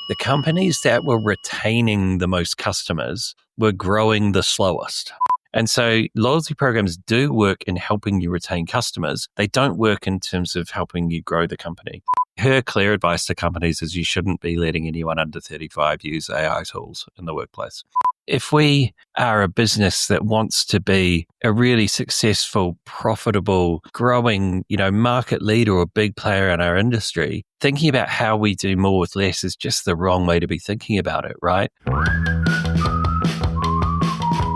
the companies that were retaining the most customers were growing the slowest. And so loyalty programs do work in helping you retain customers. They don't work in terms of helping you grow the company. Her clear advice to companies is you shouldn't be letting anyone under 35 use AI tools in the workplace. If we are a business that wants to be a really successful, profitable, growing, market leader or big player in our industry, thinking about how we do more with less is just the wrong way to be thinking about it, right?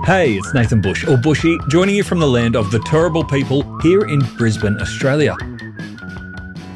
Hey, it's Nathan Bush, or Bushy, joining you from the land of the terrible people here in Brisbane, Australia.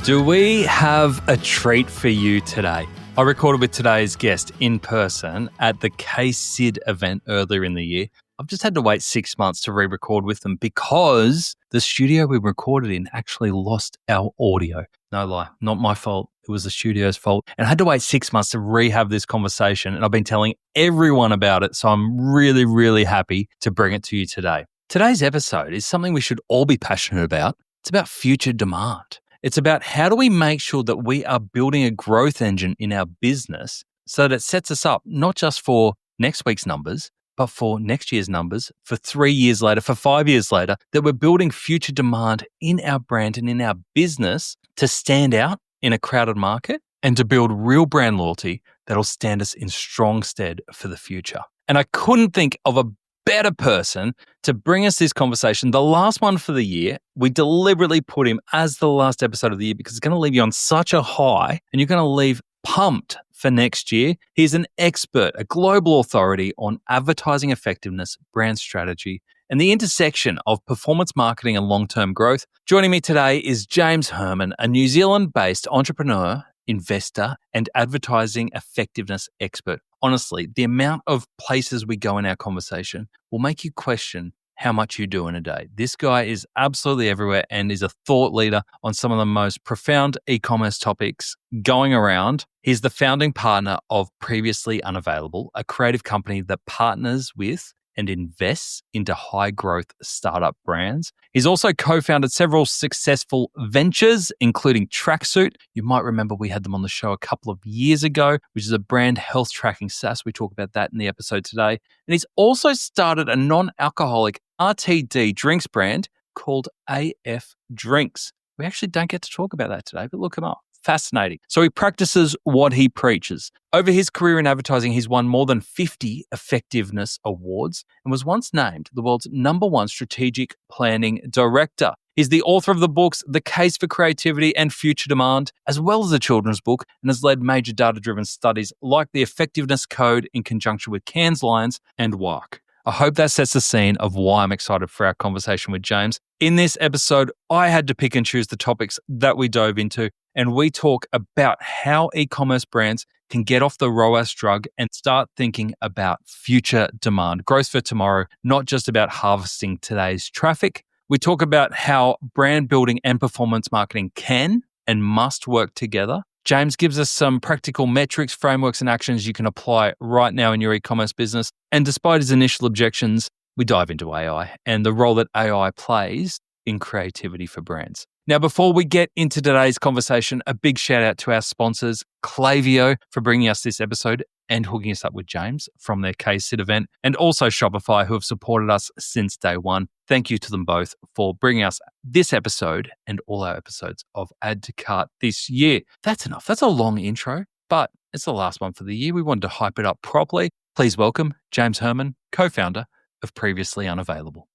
Do we have a treat for you today? I recorded with today's guest in person at the KCID event earlier in the year. I've just had to wait 6 months to re-record with them because the studio we recorded in actually lost our audio. No lie, not my fault. It was the studio's fault. And I had to wait 6 months to rehab this conversation, and I've been telling everyone about it, so I'm really, really happy to bring it to you today. Today's episode is something we should all be passionate about. It's about future demand. It's about how do we make sure that we are building a growth engine in our business so that it sets us up not just for next week's numbers, but for next year's numbers, for 3 years later, for 5 years later, that we're building future demand in our brand and in our business to stand out in a crowded market and to build real brand loyalty that'll stand us in strong stead for the future. And I couldn't think of a better person to bring us this conversation. The last one for the year, we deliberately put him as the last episode of the year because it's going to leave you on such a high and you're going to leave pumped for next year. He's an expert, a global authority on advertising effectiveness, brand strategy, and the intersection of performance marketing and long-term growth. Joining me today is James Hurman, a New Zealand-based entrepreneur, investor, and advertising effectiveness expert. Honestly, the amount of places we go in our conversation will make you question how much you do in a day. This guy is absolutely everywhere and is a thought leader on some of the most profound e-commerce topics going around. He's the founding partner of Previously Unavailable, a creative company that partners with and invests into high-growth startup brands. He's also co-founded several successful ventures, including Tracksuit. You might remember we had them on the show a couple of years ago, which is a brand health tracking SaaS. We talk about that in the episode today. And he's also started a non-alcoholic RTD drinks brand called AF Drinks. We actually don't get to talk about that today, but look him up. Fascinating. So he practices what he preaches. Over his career in advertising, he's won more than 50 effectiveness awards and was once named the world's #1 strategic planning director. He's the author of the books The Case for Creativity and Future Demand, as well as a children's book, and has led major data-driven studies like the Effectiveness Code in conjunction with Cannes Lions and WARC. I hope that sets the scene of why I'm excited for our conversation with James. In this episode, I had to pick and choose the topics that we dove into, and we talk about how e-commerce brands can get off the ROAS drug and start thinking about future demand, growth for tomorrow, not just about harvesting today's traffic. We talk about how brand building and performance marketing can and must work together. James gives us some practical metrics, frameworks, and actions you can apply right now in your e-commerce business. And despite his initial objections, we dive into AI and the role that AI plays in creativity for brands. Now, before we get into today's conversation, a big shout out to our sponsors, Klaviyo, for bringing us this episode and hooking us up with James from their KCID event, and also Shopify, who have supported us since day one. Thank you to them both for bringing us this episode and all our episodes of Add to Cart this year. That's enough. That's a long intro, but it's the last one for the year. We wanted to hype it up properly. Please welcome James Hurman, co-founder of Previously Unavailable.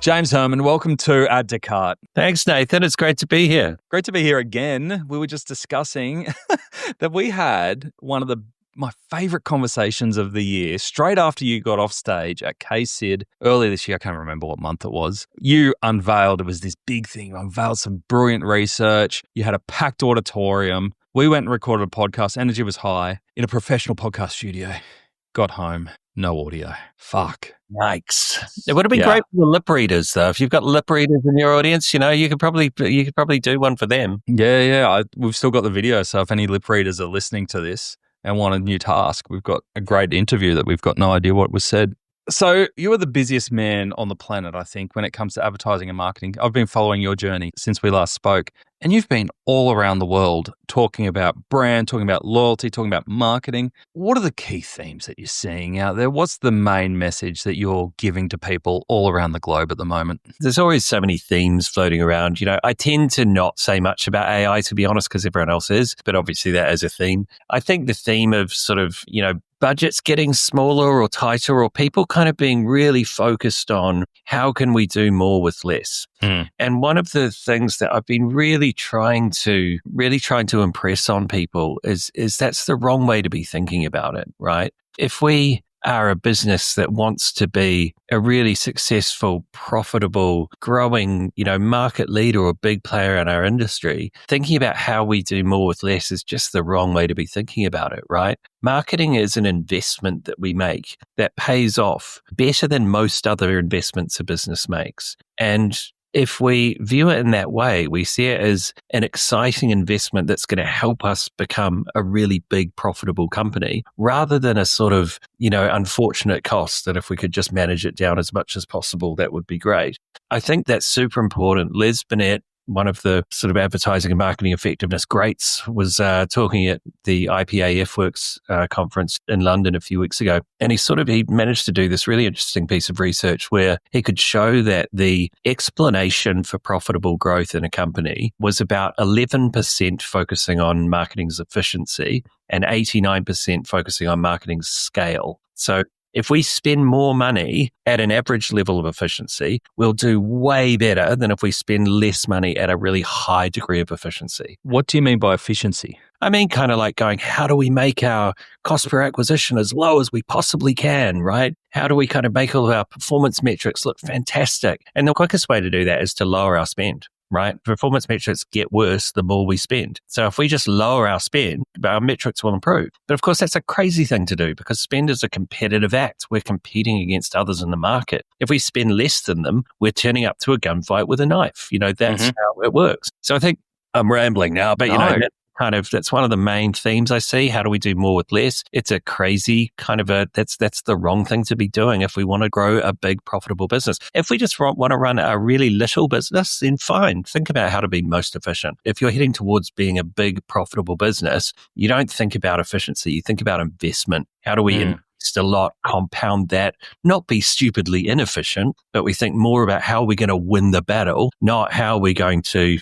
James Hurman, welcome to Add to Cart. Thanks, Nathan. It's great to be here. Great to be here again. We were just discussing that we had one of my favorite conversations of the year straight after you got off stage at KCID earlier this year. I can't remember what month it was. You unveiled, it was this big thing. You unveiled some brilliant research. You had a packed auditorium. We went and recorded a podcast. Energy was high in a professional podcast studio. Got home. No audio. Fuck. Yikes. It would have been great for the lip readers, though. If you've got lip readers in your audience, you could probably do one for them. Yeah. We've still got the video. So if any lip readers are listening to this and want a new task, we've got a great interview that we've got no idea what was said. So you are the busiest man on the planet, I think, when it comes to advertising and marketing. I've been following your journey since we last spoke, and you've been all around the world talking about brand, talking about loyalty, talking about marketing. What are the key themes that you're seeing out there? What's the main message that you're giving to people all around the globe at the moment? There's always so many themes floating around. I tend to not say much about AI, to be honest, because everyone else is, but obviously that is a theme. I think the theme of sort of, budgets getting smaller or tighter, or people kind of being really focused on how can we do more with less. And one of the things that I've been really trying to impress on people is that's the wrong way to be thinking about it, right? If we are a business that wants to be a really successful, profitable, growing, market leader or big player in our industry, thinking about how we do more with less is just the wrong way to be thinking about it, right? Marketing is an investment that we make that pays off better than most other investments a business makes. And if we view it in that way, we see it as an exciting investment that's going to help us become a really big, profitable company, rather than a sort of, unfortunate cost that if we could just manage it down as much as possible, that would be great. I think that's super important. Les Binet, one of the sort of advertising and marketing effectiveness greats, was talking at the IPA Works conference in London a few weeks ago. And he managed to do this really interesting piece of research where he could show that the explanation for profitable growth in a company was about 11% focusing on marketing's efficiency and 89% focusing on marketing's scale. So if we spend more money at an average level of efficiency, we'll do way better than if we spend less money at a really high degree of efficiency. What do you mean by efficiency? I mean, kind of like going, how do we make our cost per acquisition as low as we possibly can, right? How do we kind of make all of our performance metrics look fantastic? And the quickest way to do that is to lower our spend. Right? Performance metrics get worse the more we spend. So if we just lower our spend, our metrics will improve. But of course, that's a crazy thing to do because spend is a competitive act. We're competing against others in the market. If we spend less than them, we're turning up to a gunfight with a knife. That's how it works. So I think I'm rambling now, but that's one of the main themes I see. How do we do more with less? It's a crazy kind of that's the wrong thing to be doing if we want to grow a big profitable business. If we just want to run a really little business, then fine. Think about how to be most efficient. If you're heading towards being a big profitable business, you don't think about efficiency. You think about investment. How do we invest a lot, compound that, not be stupidly inefficient, but we think more about how we're going to win the battle, not how we're going to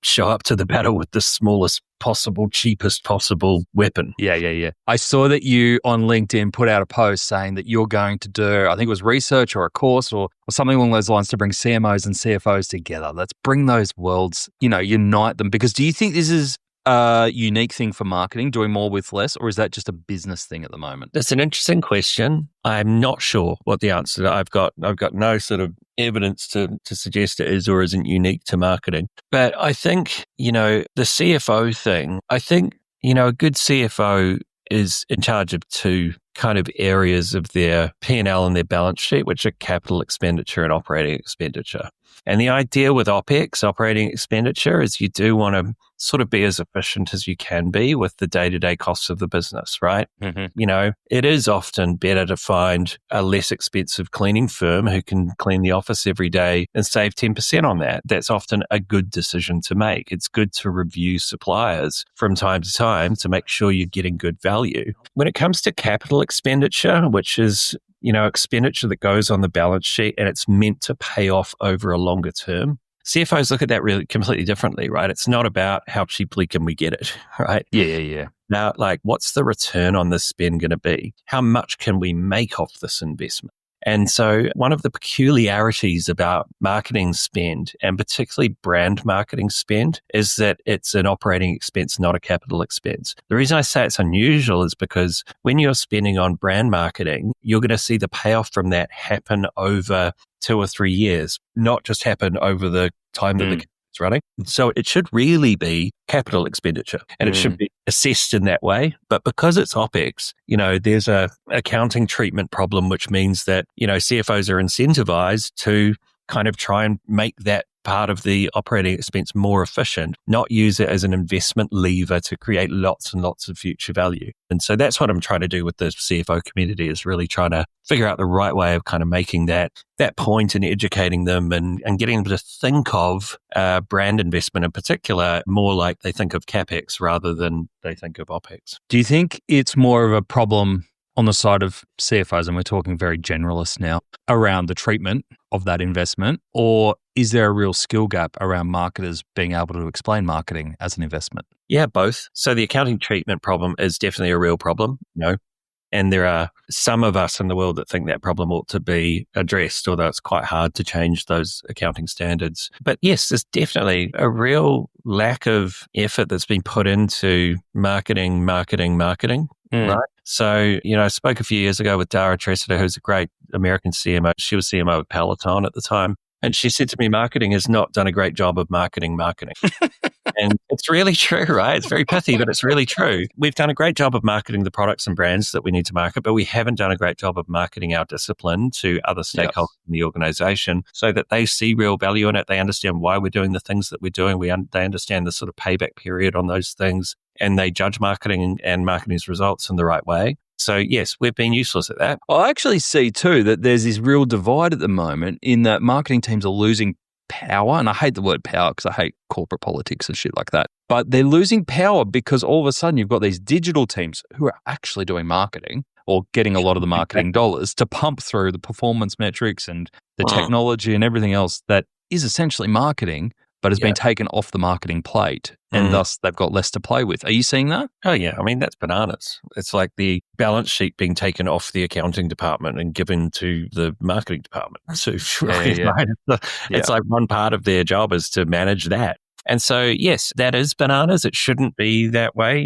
show up to the battle with the smallest possible, cheapest possible weapon. Yeah. I saw that you on LinkedIn put out a post saying that you're going to do, I think it was research or a course or something along those lines to bring CMOs and CFOs together. Let's bring those worlds, unite them. Because do you think this is a unique thing for marketing, doing more with less, or is that just a business thing at the moment? That's an interesting question. I'm not sure what the answer to that. I've got no sort of evidence to suggest it is or isn't unique to marketing. But I think, the CFO thing, I think, a good CFO is in charge of two kind of areas of their P&L and their balance sheet, which are capital expenditure and operating expenditure. And the idea with OPEX, operating expenditure, is you do want to sort of be as efficient as you can be with the day-to-day costs of the business, right? It is often better to find a less expensive cleaning firm who can clean the office every day and save 10% on that. That's often a good decision to make. It's good to review suppliers from time to time to make sure you're getting good value. When it comes to capital expenditure, which is expenditure that goes on the balance sheet and it's meant to pay off over a longer term, CFOs look at that really completely differently, right? It's not about how cheaply can we get it, right? Yeah. Now, what's the return on this spend going to be? How much can we make off this investment? And so one of the peculiarities about marketing spend, and particularly brand marketing spend, is that it's an operating expense, not a capital expense. The reason I say it's unusual is because when you're spending on brand marketing, you're going to see the payoff from that happen over 2 or 3 years, not just happen over the time that the campaign's running. So it should really be capital expenditure and it should be assessed in that way. But because it's OPEX, there's a accounting treatment problem, which means that, CFOs are incentivized to kind of try and make that part of the operating expense more efficient, not use it as an investment lever to create lots and lots of future value. And so that's what I'm trying to do with the CFO community, is really trying to figure out the right way of kind of making that point and educating them and getting them to think of brand investment in particular more like they think of CapEx rather than they think of OpEx. Do you think it's more of a problem on the side of CFOs, and we're talking very generalist now, around the treatment of that investment? Or is there a real skill gap around marketers being able to explain marketing as an investment? Yeah, both. So the accounting treatment problem is definitely a real problem, and there are some of us in the world that think that problem ought to be addressed, although it's quite hard to change those accounting standards. But yes, there's definitely a real lack of effort that's been put into marketing. Right. So, I spoke a few years ago with Dara Tressida, who's a great American CMO. She was CMO of Peloton at the time. And she said to me, marketing has not done a great job of marketing. And it's really true, right? It's very pithy, but it's really true. We've done a great job of marketing the products and brands that we need to market, but we haven't done a great job of marketing our discipline to other stakeholders in the organization so that they see real value in it. They understand why we're doing the things that we're doing. They understand the sort of payback period on those things, and they judge marketing and marketing's results in the right way. So yes, we've been useless at that. I actually see too that there's this real divide at the moment in that marketing teams are losing power. And I hate the word power because I hate corporate politics and shit like that. But they're losing power because all of a sudden you've got these digital teams who are actually doing marketing or getting a lot of the marketing dollars to pump through the performance metrics and the technology and everything else that is essentially marketing, but has been taken off the marketing plate, and thus they've got less to play with. Are you seeing that? Oh, yeah. I mean, that's bananas. It's like the balance sheet being taken off the accounting department and given to the marketing department. So, right? It's like one part of their job is to manage that. And so, yes, that is bananas. It shouldn't be that way.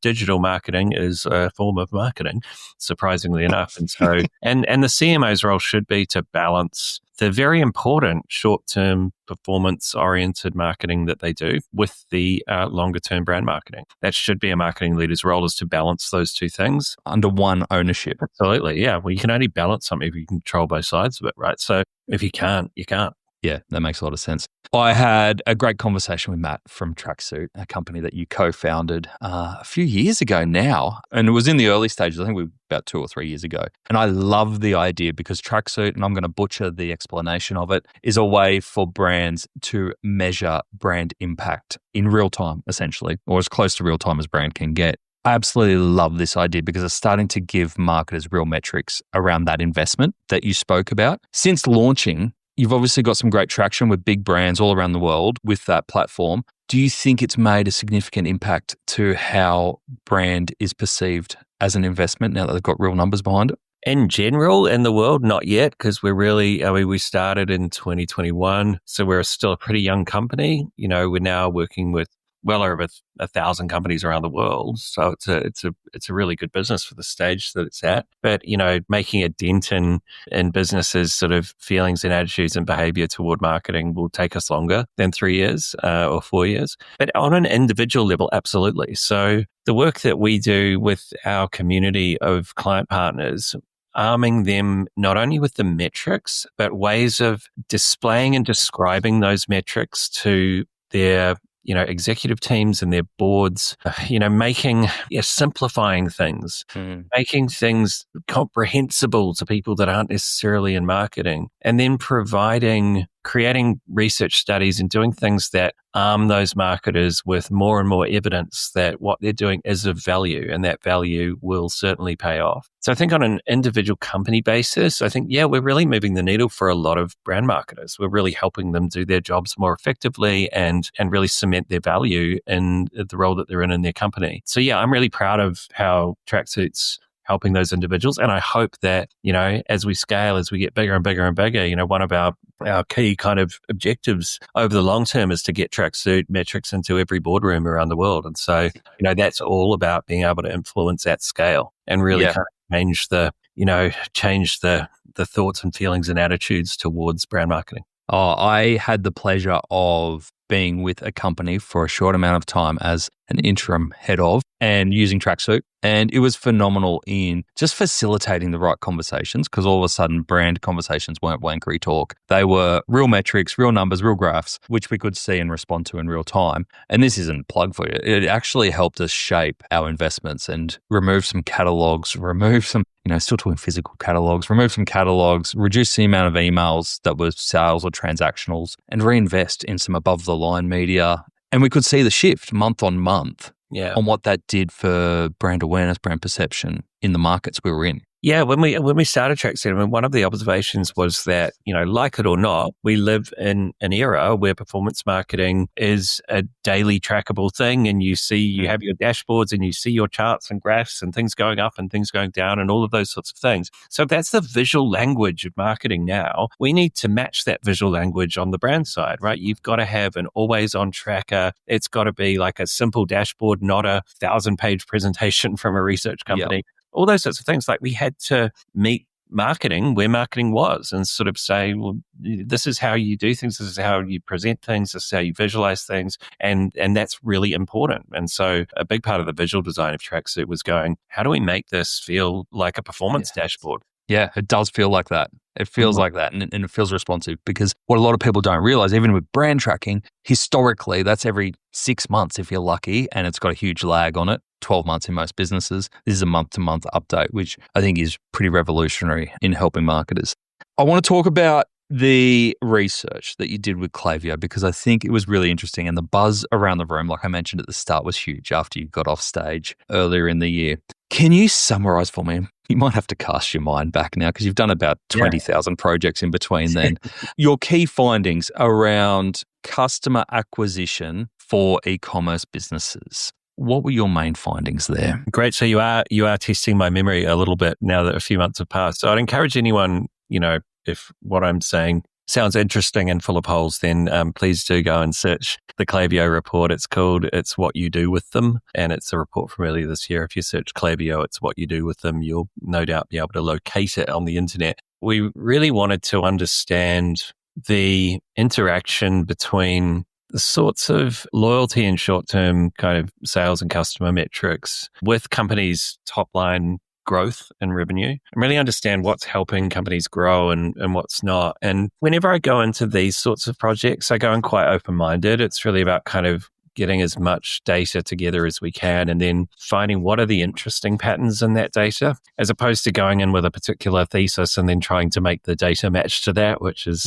Digital marketing is a form of marketing, surprisingly enough. And so, and the CMO's role should be to balance the very important short-term performance-oriented marketing that they do with the longer-term brand marketing. That should be a marketing leader's role, is to balance those two things. Under one ownership. Absolutely, yeah. Well, you can only balance something if you can control both sides of it, right? So if you can't, you can't. Yeah, that makes a lot of sense. I had a great conversation with Matt from Tracksuit, a company that you co-founded a few years ago now. And it was in the early stages. I think we were about 2 or 3 years ago. And I love the idea because Tracksuit, and I'm going to butcher the explanation of it, is a way for brands to measure brand impact in real time, essentially, or as close to real time as brand can get. I absolutely love this idea because it's starting to give marketers real metrics around that investment that you spoke about. Since launching, you've obviously got some great traction with big brands all around the world with that platform. Do you think it's made a significant impact to how brand is perceived as an investment now that they've got real numbers behind it? In general, in the world, not yet, because we started in 2021, so we're still a pretty young company. We're now working with well over 1,000 companies around the world. So it's a really good business for the stage that it's at. But, making a dent in businesses' sort of feelings and attitudes and behavior toward marketing will take us longer than 3 years or 4 years. But on an individual level, absolutely. So the work that we do with our community of client partners, arming them not only with the metrics, but ways of displaying and describing those metrics to their executive teams and their boards, simplifying things, making things comprehensible to people that aren't necessarily in marketing, and then creating research studies and doing things that arm those marketers with more and more evidence that what they're doing is of value, and that value will certainly pay off. So I think on an individual company basis, I think, we're really moving the needle for a lot of brand marketers. We're really helping them do their jobs more effectively and really cement their value in the role that they're in their company. So I'm really proud of how Tracksuit's helping those individuals. And I hope that, as we scale, as we get bigger and bigger and bigger, one of our key kind of objectives over the long term is to get Tracksuit metrics into every boardroom around the world. And so, that's all about being able to influence at scale and really kind of change the thoughts and feelings and attitudes towards brand marketing. Oh, I had the pleasure of being with a company for a short amount of time as an interim head of and using Tracksuit. And it was phenomenal in just facilitating the right conversations because all of a sudden brand conversations weren't wankery talk. They were real metrics, real numbers, real graphs, which we could see and respond to in real time. And this isn't a plug for you. It actually helped us shape our investments and remove some catalogs, remove some, still talking physical catalogs, remove some catalogs, reduce the amount of emails that were sales or transactionals and reinvest in some above the line media. And we could see the shift month on month on what that did for brand awareness, brand perception in the markets we were in. Yeah, when we started Tracksuit, one of the observations was that, like it or not, we live in an era where performance marketing is a daily trackable thing, and you have your dashboards and you see your charts and graphs and things going up and things going down and all of those sorts of things. So if that's the visual language of marketing now, we need to match that visual language on the brand side, right? You've got to have an always-on tracker. It's got to be like a simple dashboard, not a 1,000-page presentation from a research company. Yep. All those sorts of things. Like we had to meet marketing where marketing was and sort of say, well, this is how you do things. This is how you present things. This is how you visualize things. And that's really important. And so a big part of the visual design of Tracksuit was going, how do we make this feel like a performance dashboard? Yeah, it does feel like that. It feels like that, and it feels responsive because what a lot of people don't realize, even with brand tracking, historically, that's every 6 months if you're lucky, and it's got a huge lag on it, 12 months in most businesses. This is a month-to-month update, which I think is pretty revolutionary in helping marketers. I want to talk about the research that you did with Klaviyo because I think it was really interesting, and the buzz around the room, like I mentioned at the start, was huge after you got off stage earlier in the year. Can you summarize for me? You might have to cast your mind back now because you've done about 20,000 projects in between then. Your key findings around customer acquisition for e-commerce businesses. What were your main findings there? Great. So you are testing my memory a little bit now that a few months have passed. So I'd encourage anyone, if what I'm saying sounds interesting and full of holes, then please do go and search the Klaviyo report. It's called It's What You Do With Them, and it's a report from earlier this year. If you search Klaviyo, It's What You Do With Them, you'll no doubt be able to locate it on the internet. We really wanted to understand the interaction between the sorts of loyalty and short-term kind of sales and customer metrics with companies' top-line growth and revenue, and really understand what's helping companies grow and what's not. And whenever I go into these sorts of projects, I go in quite open-minded. It's really about kind of getting as much data together as we can and then finding what are the interesting patterns in that data, as opposed to going in with a particular thesis and then trying to make the data match to that, which is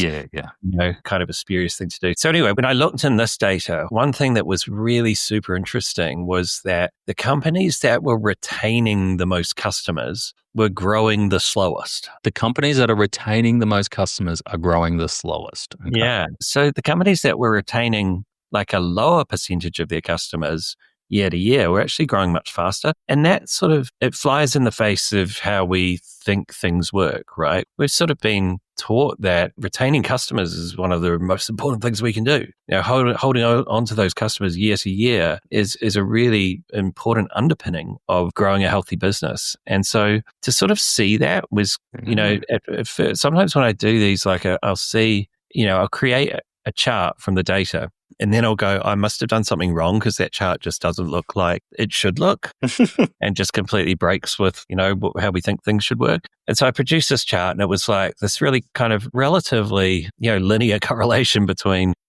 kind of a spurious thing to do. So anyway, when I looked in this data, one thing that was really super interesting was that the companies that were retaining the most customers were growing the slowest. The companies that are retaining the most customers are growing the slowest. Okay. Yeah. So the companies that were retaining like a lower percentage of their customers year to year, we're actually growing much faster. And that sort of, it flies in the face of how we think things work, right? We've sort of been taught that retaining customers is one of the most important things we can do. Holding on to those customers year to year is a really important underpinning of growing a healthy business. And so to sort of see that was, at first, sometimes when I do these, like I'll see, I'll create a chart from the data. And then I'll go, I must have done something wrong because that chart just doesn't look like it should look and just completely breaks with, how we think things should work. And so I produced this chart and it was like this really kind of relatively, linear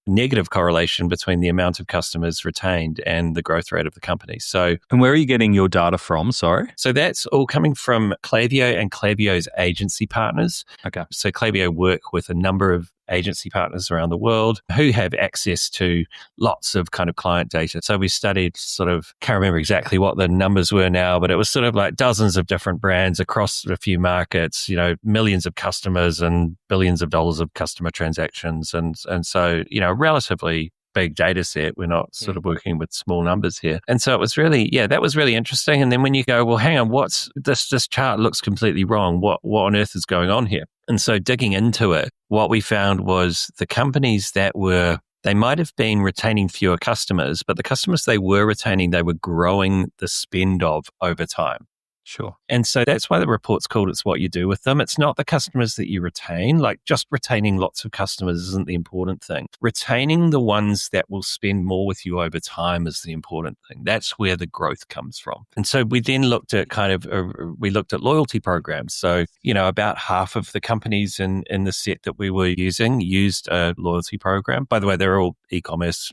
negative correlation between the amount of customers retained and the growth rate of the company. So, and where are you getting your data from? Sorry. So that's all coming from Klaviyo and Klaviyo's agency partners. Okay. So Klaviyo work with a number of agency partners around the world who have access to lots of kind of client data. So we studied can't remember exactly what the numbers were now, but it was sort of like dozens of different brands across a few markets, millions of customers and billions of dollars of customer transactions. And so, relatively big data set. We're not sort of working with small numbers here. And so it was really, that was really interesting. And then when you go, well, hang on, what's this chart looks completely wrong. What on earth is going on here? And so digging into it, what we found was the companies they might have been retaining fewer customers, but the customers they were retaining, they were growing the spend of over time. Sure. And so that's why the report's called It's What You Do With Them. It's not the customers that you retain. Like just retaining lots of customers isn't the important thing. Retaining the ones that will spend more with you over time is the important thing. That's where the growth comes from. And so we then looked at we looked at loyalty programs. So, about half of the companies in the set that we were using used a loyalty program. By the way, they're all e-commerce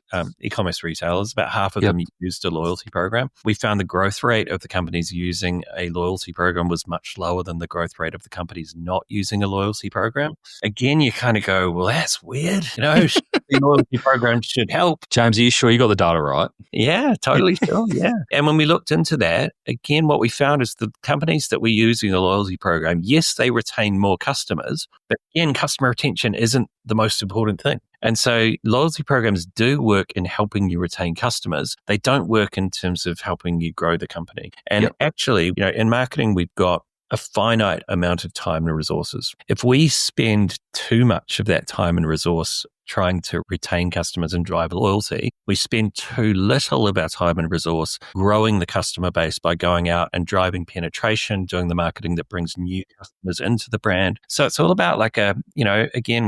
retailers. About half of them used a loyalty program. We found the growth rate of the companies using a loyalty program was much lower than the growth rate of the companies not using a loyalty program. Again, you kind of go, well, that's weird. The loyalty program should help. James, are you sure you got the data right? Yeah, totally sure. Yeah. And when we looked into that, again, what we found is the companies that were using a loyalty program, yes, they retain more customers, but again, customer retention isn't the most important thing. And so loyalty programs do work in helping you retain customers. They don't work in terms of helping you grow the company. And actually, in marketing, we've got a finite amount of time and resources. If we spend too much of that time and resource trying to retain customers and drive loyalty, we spend too little of our time and resource growing the customer base by going out and driving penetration, doing the marketing that brings new customers into the brand. So it's all about again,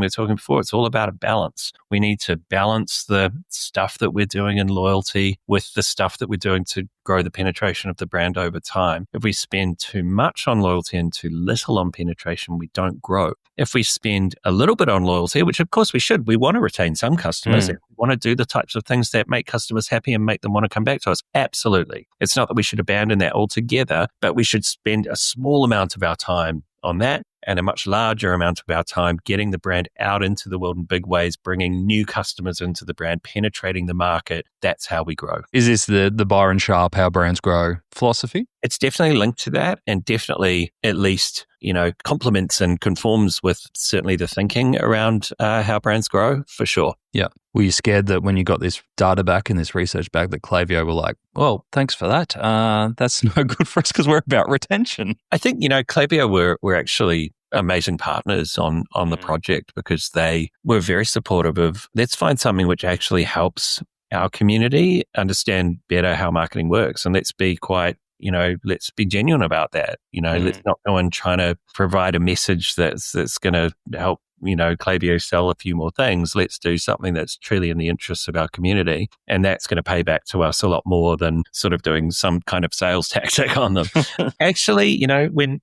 we were talking before, it's all about a balance. We need to balance the stuff that we're doing in loyalty with the stuff that we're doing to grow the penetration of the brand over time. If we spend too much on loyalty and too little on penetration, we don't grow. If we spend a little bit on loyalty, which of course we should, we want to retain some customers. We want to do the types of things that make customers happy and make them want to come back to us. Absolutely. It's not that we should abandon that altogether, but we should spend a small amount of our time on that and a much larger amount of our time getting the brand out into the world in big ways, bringing new customers into the brand, penetrating the market. That's how we grow. Is this the Byron Sharp, How Brands Grow philosophy? It's definitely linked to that, and definitely at least, complements and conforms with certainly the thinking around how brands grow, for sure. Yeah. Were you scared that when you got this data back and this research back that Klaviyo were like, well, thanks for that. That's no good for us because we're about retention. I think, Klaviyo were actually amazing partners on the project because they were very supportive of, let's find something which actually helps our community understand better how marketing works. And let's be let's be genuine about that. Let's not go and trying to provide a message that's going to help, Klaviyo sell a few more things. Let's do something that's truly in the interests of our community. And that's going to pay back to us a lot more than sort of doing some kind of sales tactic on them. Actually,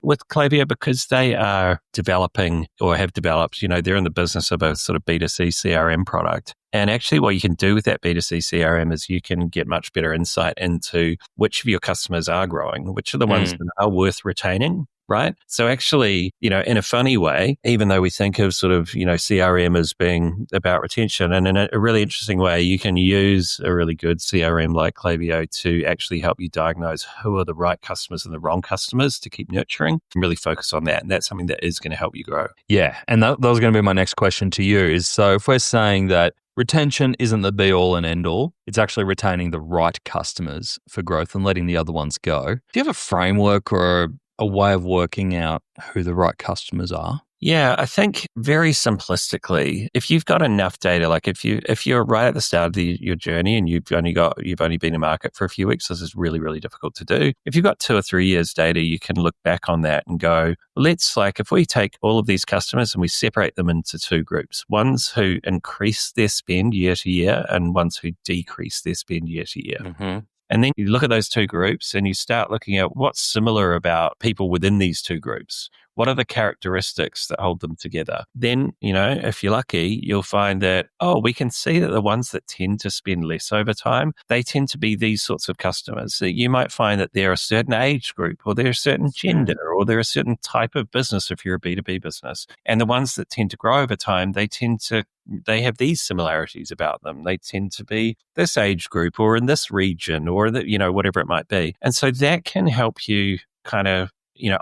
with Klaviyo, because they are developing or have developed, they're in the business of a sort of B2C CRM product. And actually what you can do with that B2C CRM is you can get much better insight into which of your customers are growing, which are the ones that are worth retaining, right? So actually, in a funny way, even though we think of sort of, CRM as being about retention, and in a really interesting way, you can use a really good CRM like Klaviyo to actually help you diagnose who are the right customers and the wrong customers to keep nurturing and really focus on that. And that's something that is going to help you grow. Yeah. And that was going to be my next question to you is, so if we're saying that retention isn't the be all and end all, it's actually retaining the right customers for growth and letting the other ones go. Do you have a framework or a way of working out who the right customers are? Yeah, I think very simplistically, if you've got enough data, like if you're right at the start of your journey and you've only been in market for a few weeks, this is really, really difficult to do. If you've got 2 or 3 years data, you can look back on that and go, if we take all of these customers and we separate them into 2 groups, ones who increase their spend year to year and ones who decrease their spend year to year. Mm-hmm. And then you look at those 2 groups and you start looking at what's similar about people within these 2 groups. What are the characteristics that hold them together? Then, if you're lucky, you'll find that, we can see that the ones that tend to spend less over time, they tend to be these sorts of customers. So you might find that they're a certain age group or they're a certain gender or they're a certain type of business if you're a B2B business. And the ones that tend to grow over time, they have these similarities about them. They tend to be this age group or in this region or whatever it might be. And so that can help you kind of,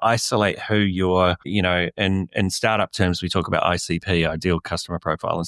isolate who you're, in startup terms, we talk about ICP, ideal customer profile.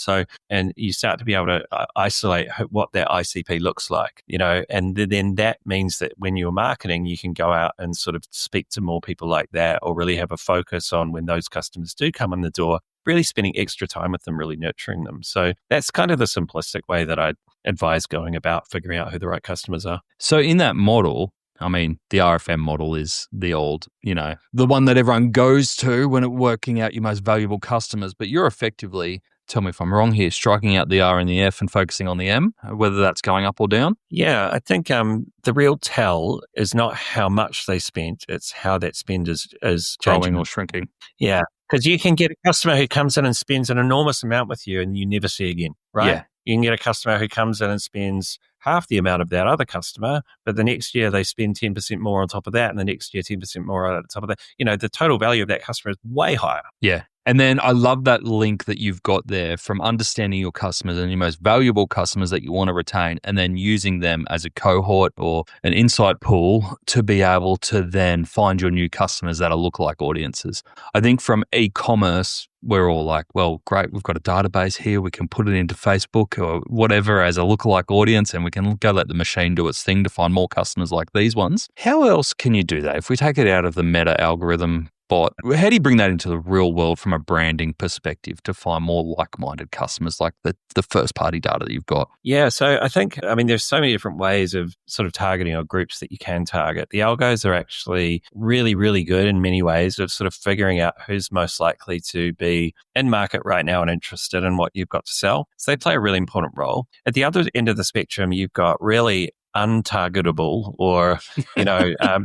And you start to be able to isolate what that ICP looks like, and then that means that when you're marketing, you can go out and sort of speak to more people like that or really have a focus on when those customers do come in the door, really spending extra time with them, really nurturing them. So that's kind of the simplistic way that I'd advise going about figuring out who the right customers are. So in that model, I mean, the RFM model is the old, the one that everyone goes to when working out your most valuable customers. But you're effectively, tell me if I'm wrong here, striking out the R and the F and focusing on the M, whether that's going up or down? Yeah, I think the real tell is not how much they spent, it's how that spend is Growing changing. or shrinking. Yeah, because you can get a customer who comes in and spends an enormous amount with you and you never see again, right? Yeah. You can get a customer who comes in and spends half the amount of that other customer, but the next year they spend 10% more on top of that, and the next year 10% more on top of that. The total value of that customer is way higher. Yeah. And then I love that link that you've got there from understanding your customers and your most valuable customers that you want to retain, and then using them as a cohort or an insight pool to be able to then find your new customers that are lookalike audiences. I think from e-commerce, we're all like, well, great, we've got a database here. We can put it into Facebook or whatever as a lookalike audience, and we can go let the machine do its thing to find more customers like these ones. How else can you do that? If we take it out of the meta algorithm bot, how do you bring that into the real world from a branding perspective to find more like-minded customers like the first-party data that you've got? Yeah, so I think, there's so many different ways of sort of targeting or groups that you can target. The algos are actually really, really good in many ways of sort of figuring out who's most likely to be in market right now and interested in what you've got to sell. So they play a really important role. At the other end of the spectrum, you've got really untargetable or,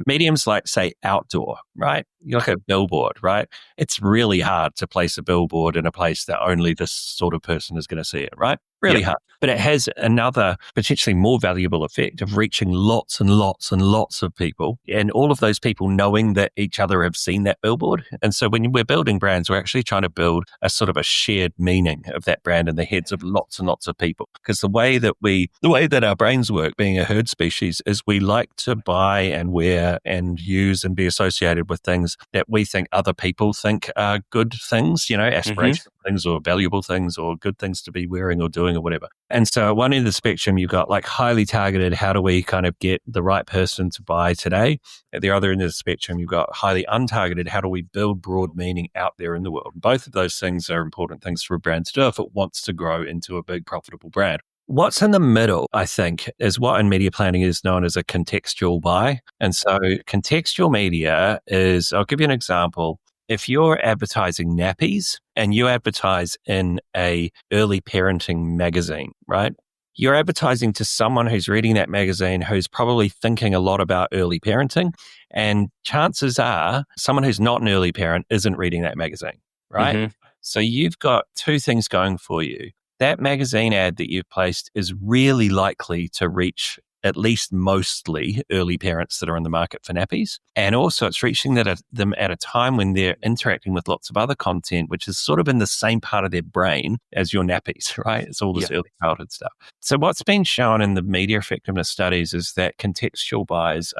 mediums like, say, outdoor, right? You look at a billboard, right? It's really hard to place a billboard in a place that only this sort of person is going to see it, right? Really hard. But it has another potentially more valuable effect of reaching lots and lots and lots of people, and all of those people knowing that each other have seen that billboard. And so when we're building brands, we're actually trying to build a sort of a shared meaning of that brand in the heads of lots and lots of people. Because the way that our brains work, being a herd species, is we like to buy and wear and use and be associated with things that we think other people think are good things, aspirational things or valuable things or good things to be wearing or doing or whatever. And so at one end of the spectrum, you've got like highly targeted, how do we kind of get the right person to buy today? At the other end of the spectrum, you've got highly untargeted, how do we build broad meaning out there in the world? Both of those things are important things for a brand to do if it wants to grow into a big profitable brand. What's in the middle, I think, is what in media planning is known as a contextual buy. And so contextual media is, I'll give you an example. If you're advertising nappies and you advertise in a early parenting magazine, right? You're advertising to someone who's reading that magazine who's probably thinking a lot about early parenting. And chances are someone who's not an early parent isn't reading that magazine, right? Mm-hmm. So you've got two things going for you. That magazine ad that you've placed is really likely to reach at least mostly early parents that are in the market for nappies. And also it's reaching them at a time when they're interacting with lots of other content, which is sort of in the same part of their brain as your nappies, right? It's all this early childhood stuff. So what's been shown in the media effectiveness studies is that contextual buys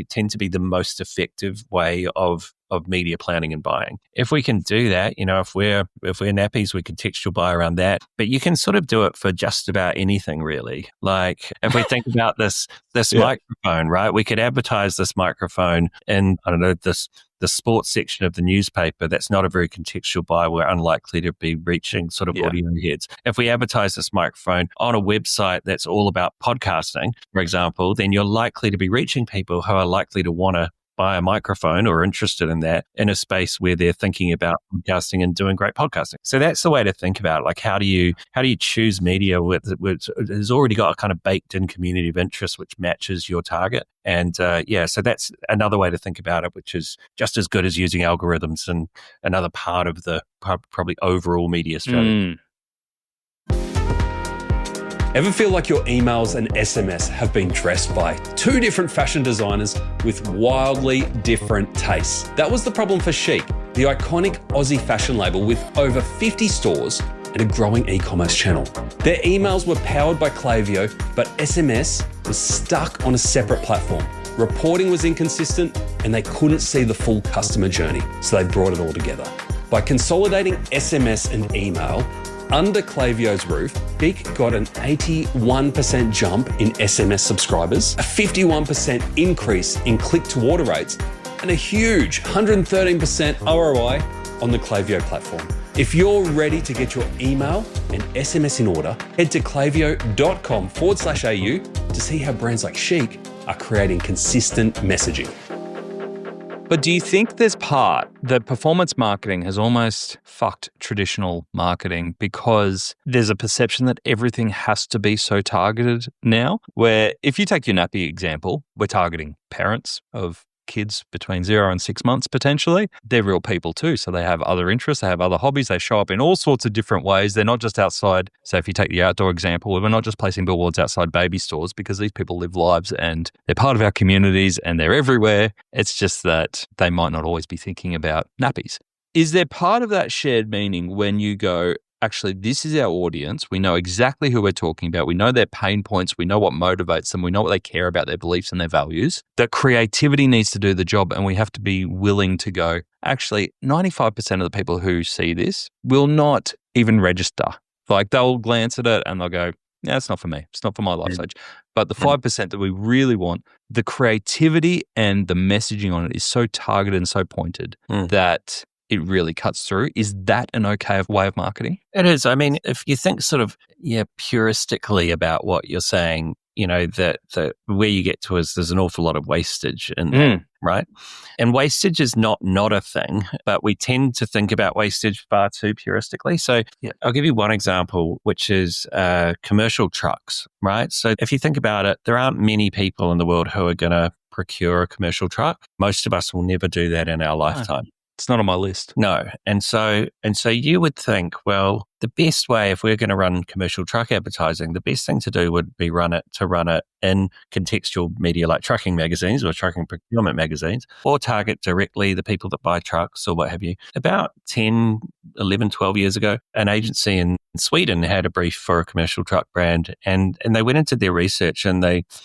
tend to be the most effective way of media planning and buying. If we can do that, if we're nappies, we contextual buy around that. But you can sort of do it for just about anything, really. Like if we think about this microphone, right? We could advertise this microphone in, the sports section of the newspaper. That's not a very contextual buy. We're unlikely to be reaching sort of audio heads. If we advertise this microphone on a website that's all about podcasting, for example, then you're likely to be reaching people who are likely to want to buy a microphone or interested in that in a space where they're thinking about podcasting and doing great podcasting. So that's the way to think about it. Like how do you choose media which has already got a kind of baked in community of interest which matches your target? And so that's another way to think about it, which is just as good as using algorithms and another part of the probably overall media strategy. Ever feel like your emails and SMS have been dressed by two different fashion designers with wildly different tastes? That was the problem for Chic, the iconic Aussie fashion label with over 50 stores and a growing e-commerce channel. Their emails were powered by Klaviyo, but SMS was stuck on a separate platform. Reporting was inconsistent and they couldn't see the full customer journey, so they brought it all together. By consolidating SMS and email, under Klaviyo's roof, Chic got an 81% jump in SMS subscribers, a 51% increase in click-to-order rates, and a huge 113% ROI on the Klaviyo platform. If you're ready to get your email and SMS in order, head to klaviyo.com/au to see how brands like Chic are creating consistent messaging. But do you think there's part that performance marketing has almost fucked traditional marketing because there's a perception that everything has to be so targeted now? Where if you take your nappy example, we're targeting parents of kids between 0 and 6 months potentially. They're real people too. So they have other interests, they have other hobbies, they show up in all sorts of different ways. They're not just outside. So if you take the outdoor example, we're not just placing billboards outside baby stores because these people live lives and they're part of our communities and they're everywhere. It's just that they might not always be thinking about nappies. Is there part of that shared meaning when you go, actually, this is our audience. We know exactly who we're talking about. We know their pain points. We know what motivates them. We know what they care about, their beliefs and their values. That creativity needs to do the job, and we have to be willing to go, actually, 95% of the people who see this will not even register. Like they'll glance at it and they'll go, yeah, it's not for me. It's not for my life stage. But the 5% that we really want, the creativity and the messaging on it is so targeted and so pointed that it really cuts through. Is that an okay way of marketing? It is. I mean, if you think sort of, puristically about what you're saying, that where you get to is there's an awful lot of wastage in there, right? And wastage is not a thing, but we tend to think about wastage far too puristically. So I'll give you one example, which is commercial trucks, right? So if you think about it, there aren't many people in the world who are going to procure a commercial truck. Most of us will never do that in our lifetime. It's not on my list. No. And so you would think, well, the best way, if we're going to run commercial truck advertising, the best thing to do would be run it in contextual media like trucking magazines or trucking procurement magazines, or target directly the people that buy trucks or what have you. About 10, 11, 12 years ago, an agency in Sweden had a brief for a commercial truck brand, and they went into their research, and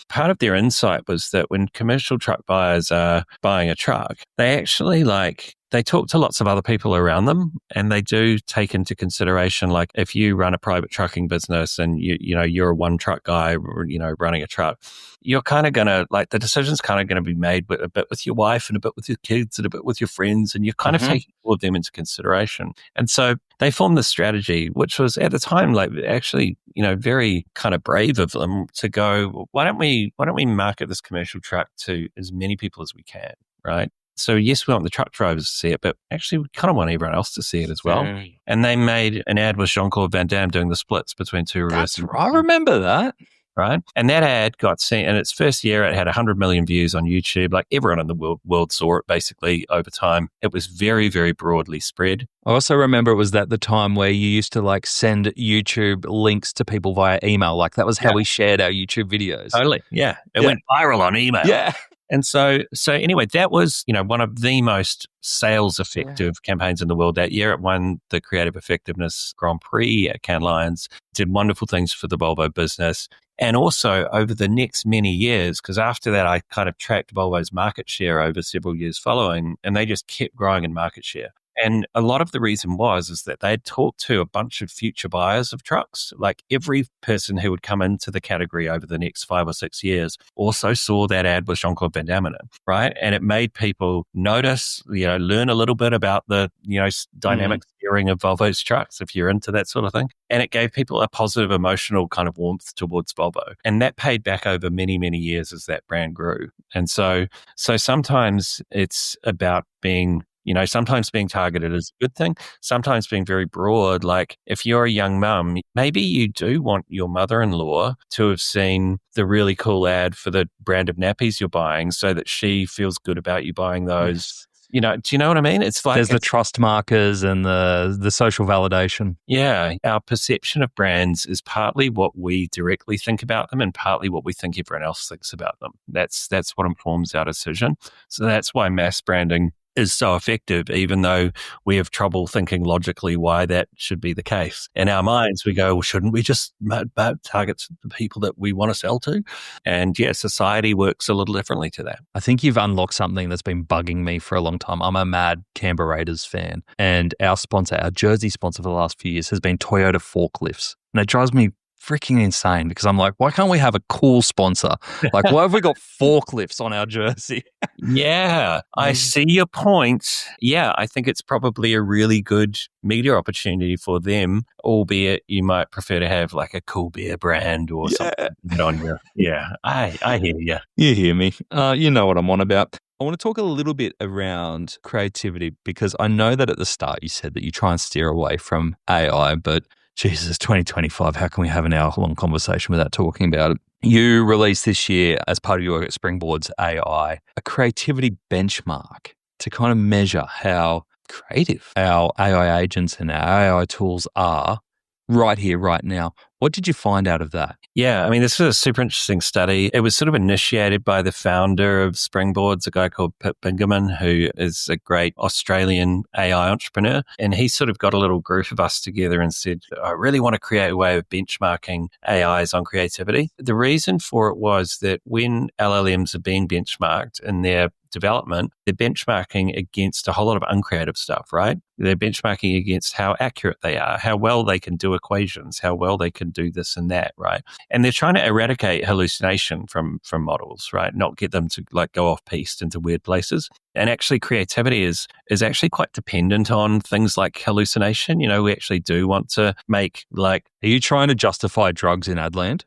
part of their insight was that when commercial truck buyers are buying a truck, they actually they talk to lots of other people around them, and they do take into consideration, like if you run a private trucking business and you're a one truck guy, running a truck, you're kind of going to the decision's kind of going to be made a bit with your wife and a bit with your kids and a bit with your friends, and you're kind of taking all of them into consideration. And so they formed this strategy, which was at the time actually very kind of brave of them to go, why don't we market this commercial truck to as many people as we can, right? So yes, we want the truck drivers to see it, but actually we kind of want everyone else to see it as well. And they made an ad with Jean-Claude Van Damme doing the splits between two reverse. I remember that. Right. And that ad got seen in its first year. It had 100 million views on YouTube. Like everyone in the world saw it basically over time. It was very, very broadly spread. I also remember it was at the time where you used to send YouTube links to people via email. Like that was how we shared our YouTube videos. Totally. Yeah. It went viral on email. Yeah. And so anyway, that was, one of the most sales effective campaigns in the world that year. It won the Creative Effectiveness Grand Prix at Cannes Lions, did wonderful things for the Volvo business. And also over the next many years, because after that, I kind of tracked Volvo's market share over several years following, and they just kept growing in market share. And a lot of the reason is that they had talked to a bunch of future buyers of trucks. Like every person who would come into the category over the next 5 or 6 years also saw that ad with Jean-Claude Van Damme in it, right? And it made people notice, learn a little bit about the, dynamic steering of Volvo's trucks, if you're into that sort of thing. And it gave people a positive emotional kind of warmth towards Volvo. And that paid back over many, many years as that brand grew. And so sometimes it's about being sometimes being targeted is a good thing. Sometimes being very broad, like if you're a young mum, maybe you do want your mother-in-law to have seen the really cool ad for the brand of nappies you're buying so that she feels good about you buying those. Yes. Do you know what I mean? It's like there's the trust markers and the social validation. Yeah. Our perception of brands is partly what we directly think about them and partly what we think everyone else thinks about them. That's what informs our decision. So that's why mass branding is so effective, even though we have trouble thinking logically why that should be the case. In our minds, we go, well, shouldn't we just target the people that we want to sell to? And society works a little differently to that. I think you've unlocked something that's been bugging me for a long time. I'm a mad Canberra Raiders fan, and our jersey sponsor for the last few years has been Toyota forklifts. And it drives me freaking insane because I'm like, why can't we have a cool sponsor? Like, why have we got forklifts on our jersey? Yeah, I see your point. Yeah, I think it's probably a really good media opportunity for them, albeit you might prefer to have like a cool beer brand or something on you. Yeah, I hear you. You hear me. You know what I'm on about. I want to talk a little bit around creativity because I know that at the start you said that you try and steer away from AI, but Jesus, 2025, how can we have an hour-long conversation without talking about it? You released this year as part of your Springboard's AI, a creativity benchmark to kind of measure how creative our AI agents and our AI tools are right here, right now. What did you find out of that? Yeah, I mean, this is a super interesting study. It was sort of initiated by the founder of Springboards, a guy called Pip Bingaman, who is a great Australian AI entrepreneur. And he sort of got a little group of us together and said, I really want to create a way of benchmarking AIs on creativity. The reason for it was that when LLMs are being benchmarked in their development, they're benchmarking against a whole lot of uncreative stuff, right? They're benchmarking against how accurate they are, how well they can do equations, how well they can do this and that, right? And they're trying to eradicate hallucination from models, right? Not get them to like go off piste into weird places. And actually creativity is actually quite dependent on things like hallucination. You know, we actually do want to make like... Are you trying to justify drugs in Adland?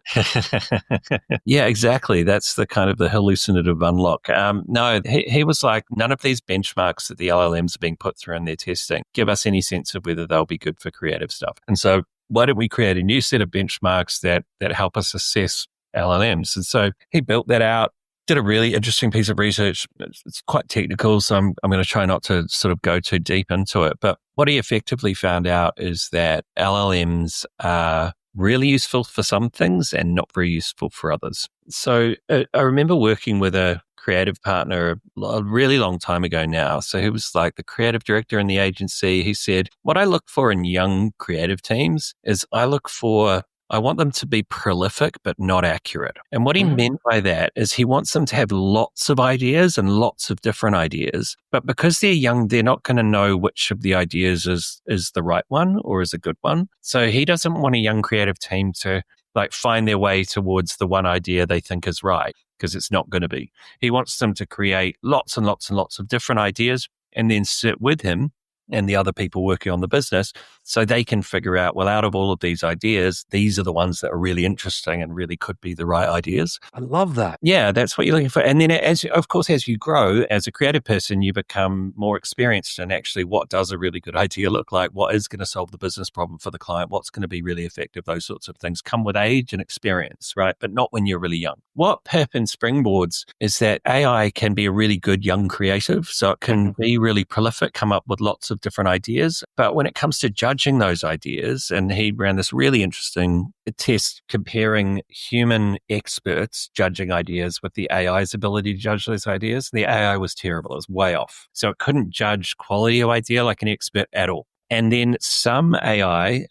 Yeah, exactly. That's the kind of the hallucinative unlock. No, he was like, none of these benchmarks that the LLMs are being put through in their testing give us any sense of whether they'll be good for creative stuff. And so why don't we create a new set of benchmarks that help us assess LLMs? And so he built that out, did a really interesting piece of research. It's quite technical, so I'm going to try not to sort of go too deep into it. But what he effectively found out is that LLMs are really useful for some things and not very useful for others. So I remember working with a creative partner a really long time ago now. So he was like the creative director in the agency. He said, what I look for in young creative teams is I want them to be prolific, but not accurate. And what he meant by that is he wants them to have lots of ideas and lots of different ideas. But because they're young, they're not going to know which of the ideas is the right one or is a good one. So he doesn't want a young creative team to like find their way towards the one idea they think is right, because it's not going to be. He wants them to create lots and lots and lots of different ideas and then sit with him and the other people working on the business so they can figure out, well, out of all of these ideas, these are the ones that are really interesting and really could be the right ideas. I love that. Yeah, that's what you're looking for. And then as you grow as a creative person, you become more experienced in actually what does a really good idea look like, what is going to solve the business problem for the client, what's going to be really effective, those sorts of things come with age and experience, right? But not when you're really young. What Pip and Springboards is that AI can be a really good young creative. So it can be really prolific, come up with lots of different ideas. But when it comes to judging those ideas, and he ran this really interesting test comparing human experts judging ideas with the AI's ability to judge those ideas. The AI was terrible. It was way off. So it couldn't judge quality of idea like an expert at all. And then some AI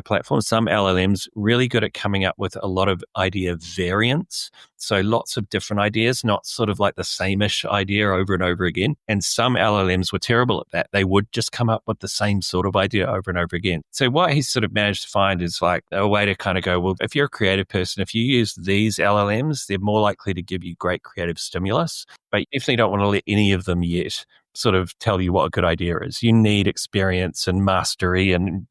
platforms, some LLMs, really good at coming up with a lot of idea variants. So lots of different ideas, not sort of like the same-ish idea over and over again. And some LLMs were terrible at that. They would just come up with the same sort of idea over and over again. So what he's sort of managed to find is like a way to kind of go, well, if you're a creative person, if you use these LLMs, they're more likely to give you great creative stimulus. But you definitely don't want to let any of them yet sort of tell you what a good idea is. You need experience and mastery and,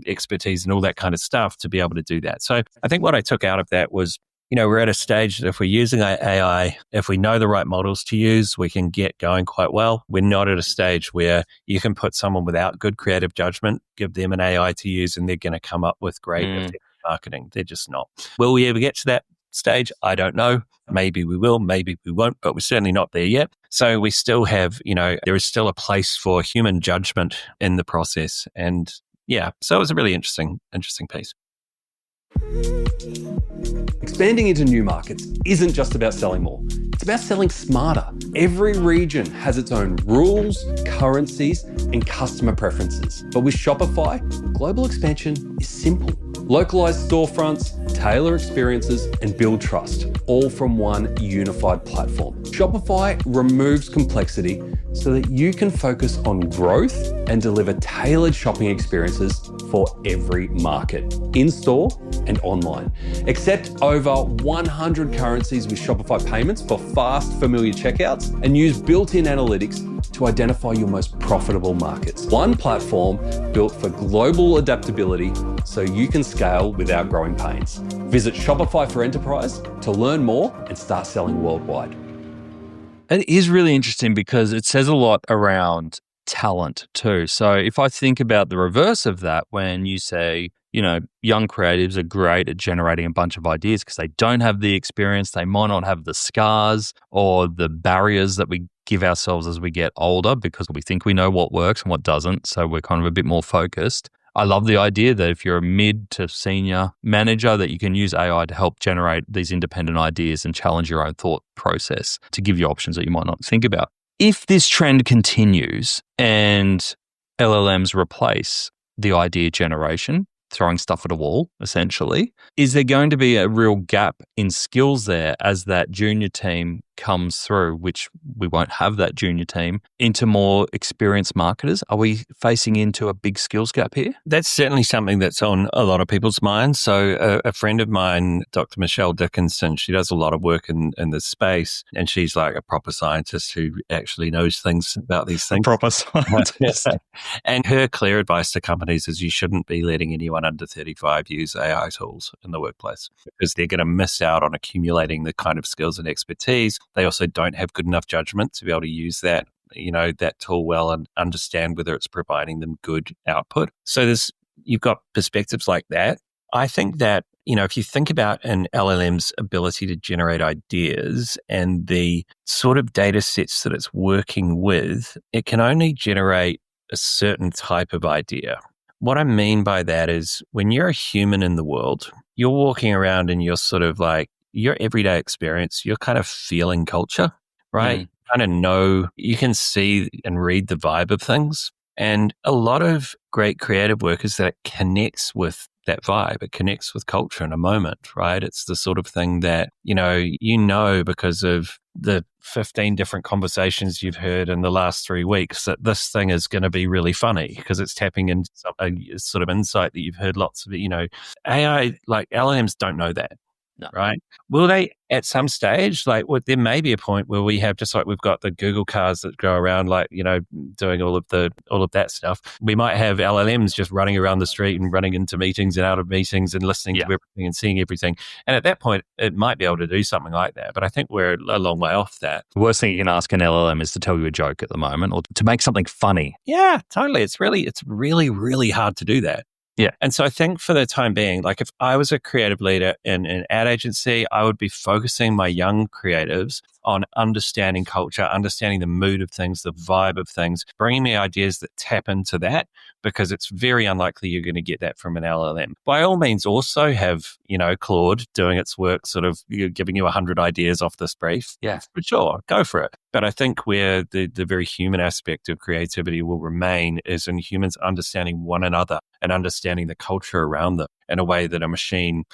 expertise and all that kind of stuff to be able to do that. So I think what I took out of that was, we're at a stage that if we're using AI, if we know the right models to use, we can get going quite well. We're not at a stage where you can put someone without good creative judgment, give them an AI to use, and they're going to come up with great effective marketing. They're just not. Will we ever get to that stage? I don't know. Maybe we will, maybe we won't, but we're certainly not there yet. So we still have, there is still a place for human judgment in the process. And yeah, so it was a really interesting piece. Expanding into new markets isn't just about selling more. It's about selling smarter. Every region has its own rules, currencies, and customer preferences. But with Shopify, global expansion is simple. Localized storefronts, tailor experiences, and build trust, all from one unified platform. Shopify removes complexity so that you can focus on growth and deliver tailored shopping experiences for every market, in-store and online. Accept over 100 currencies with Shopify payments for fast, familiar checkouts, and use built-in analytics to identify your most profitable markets. One platform built for global adaptability so you can scale without growing pains. Visit Shopify for Enterprise to learn more and start selling worldwide. It is really interesting because it says a lot around talent too. So if I think about the reverse of that, when you say, young creatives are great at generating a bunch of ideas because they don't have the experience, they might not have the scars or the barriers that we give ourselves as we get older because we think we know what works and what doesn't. So we're kind of a bit more focused. I love the idea that if you're a mid to senior manager, that you can use AI to help generate these independent ideas and challenge your own thought process to give you options that you might not think about. If this trend continues and LLMs replace the idea generation, throwing stuff at a wall, essentially, is there going to be a real gap in skills there as that junior team comes through, which we won't have that junior team, into more experienced marketers? Are we facing into a big skills gap here? That's certainly something that's on a lot of people's minds. So a friend of mine, Dr. Michelle Dickinson, she does a lot of work in this space, and she's like a proper scientist who actually knows things about these things. Proper scientist. And her clear advice to companies is you shouldn't be letting anyone under 35 use AI tools in the workplace because they're going to miss out on accumulating the kind of skills and expertise. They also don't have good enough judgment to be able to use that tool well and understand whether it's providing them good output. So you've got perspectives like that. I think that, if you think about an LLM's ability to generate ideas and the sort of data sets that it's working with, it can only generate a certain type of idea. What I mean by that is when you're a human in the world, you're walking around and you're sort of like, your everyday experience, you're kind of feeling culture, right? You kind of know, you can see and read the vibe of things. And a lot of great creative work is that it connects with that vibe. It connects with culture in a moment, right? It's the sort of thing that, because of the 15 different conversations you've heard in the last 3 weeks that this thing is going to be really funny because it's tapping into a sort of insight that you've heard lots of, AI, like LLMs don't know that. No. Right? Will they at some stage, there may be a point where we have, just like we've got the Google cars that go around, doing all of that stuff. We might have LLMs just running around the street and running into meetings and out of meetings and listening to everything and seeing everything. And at that point, it might be able to do something like that. But I think we're a long way off that. The worst thing you can ask an LLM is to tell you a joke at the moment or to make something funny. Yeah, totally. It's really, really hard to do that. Yeah. And so I think for the time being, if I was a creative leader in an ad agency, I would be focusing my young creatives on understanding culture, understanding the mood of things, the vibe of things, bringing me ideas that tap into that, because it's very unlikely you're going to get that from an LLM. By all means, also have, Claude doing its work, sort of giving you 100 ideas off this brief. Yeah. For sure, go for it. But I think where the very human aspect of creativity will remain is in humans understanding one another and understanding the culture around them in a way that a machine,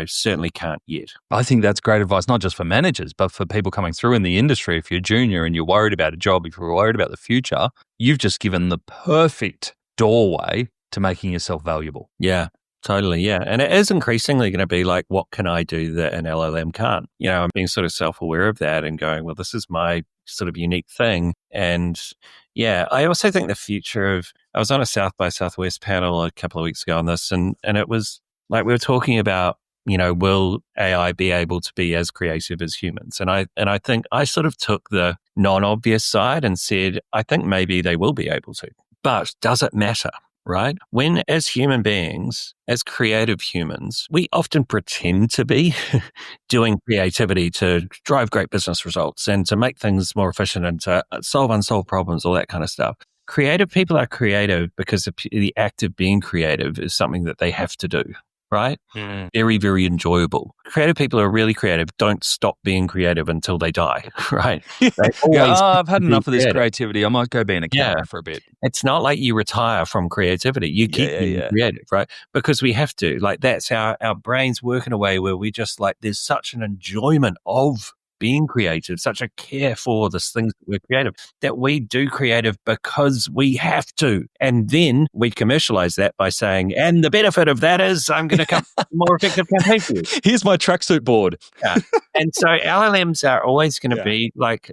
certainly can't yet. I think that's great advice, not just for managers, but for people coming through in the industry. If you're junior and you're worried about a job, if you're worried about the future, you've just given the perfect doorway to making yourself valuable. Yeah. Totally, yeah. And it is increasingly going to be like, what can I do that an LLM can't? I'm being sort of self-aware of that and going, well, this is my sort of unique thing. And yeah, I also think the future of, I was on a South by Southwest panel a couple of weeks ago on this, and it was like we were talking about, will AI be able to be as creative as humans? And I think I sort of took the non-obvious side and said, I think maybe they will be able to. But does it matter? Right? When, as human beings, as creative humans, we often pretend to be doing creativity to drive great business results and to make things more efficient and to solve unsolved problems, all that kind of stuff. Creative people are creative because the act of being creative is something that they have to do. Right? Very, very enjoyable. Creative people are really creative. Don't stop being creative until they die. Right? I've had enough of this creativity. I might go be an accountant for a bit. It's not like you retire from creativity. You keep being creative, right? Because we have to. That's our brains work in a way where we just there's such an enjoyment of being creative, such a care for this thing that we're creative, that we do creative because we have to. And then we commercialize that by saying, and the benefit of that is I'm going to come up with a more effective campaign for you. Here's my tracksuit board. Yeah. And so LLMs are always going to be like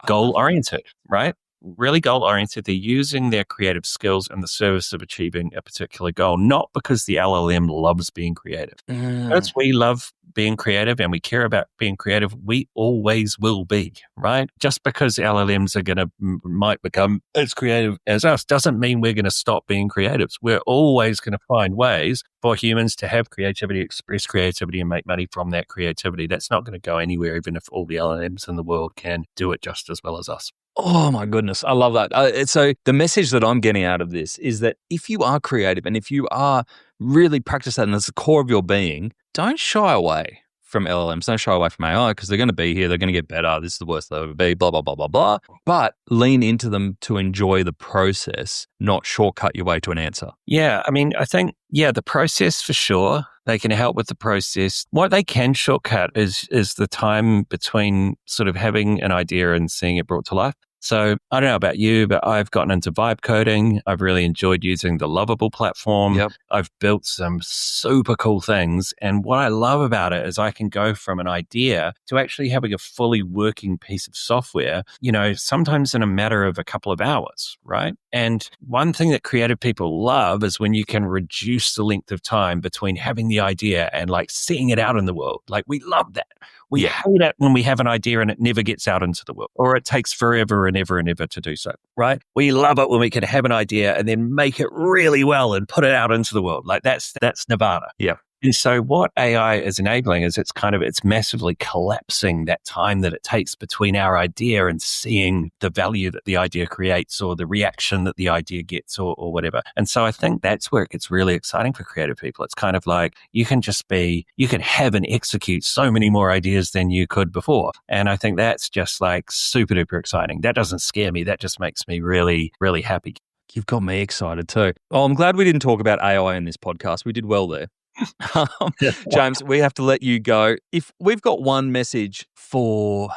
goal-oriented, right? Really goal-oriented. They're using their creative skills in the service of achieving a particular goal, not because the LLM loves being creative. Because we love being creative and we care about being creative, we always will be, right? Just because LLMs are might become as creative as us doesn't mean we're going to stop being creatives. We're always going to find ways for humans to have creativity, express creativity, and make money from that creativity. That's not going to go anywhere, even if all the LLMs in the world can do it just as well as us. Oh my goodness. I love that. So the message that I'm getting out of this is that if you are creative and if you are really practice that and it's the core of your being, don't shy away from LLMs. Don't shy away from AI because they're going to be here. They're going to get better. This is the worst they'll ever be, blah, blah, blah, blah, blah. But lean into them to enjoy the process, not shortcut your way to an answer. Yeah. I mean, I think, the process for sure. They can help with the process. What they can shortcut is the time between sort of having an idea and seeing it brought to life. So I don't know about you, but I've gotten into vibe coding. I've really enjoyed using the Lovable platform. Yep. I've built some super cool things. And what I love about it is I can go from an idea to actually having a fully working piece of software, sometimes in a matter of a couple of hours, right? And one thing that creative people love is when you can reduce the length of time between having the idea and like seeing it out in the world. Like we love that. We hate it when we have an idea and it never gets out into the world, or it takes forever and ever to do so, right? We love it when we can have an idea and then make it really well and put it out into the world. Like that's Nirvana. Yeah. And so what AI is enabling is it's massively collapsing that time that it takes between our idea and seeing the value that the idea creates or the reaction that the idea gets or whatever. And so I think that's where it gets really exciting for creative people. It's kind of like you can have and execute so many more ideas than you could before. And I think that's just like super duper exciting. That doesn't scare me. That just makes me really, really happy. You've got me excited too. Oh, I'm glad we didn't talk about AI in this podcast. We did well there. James, we have to let you go. If we've got one message for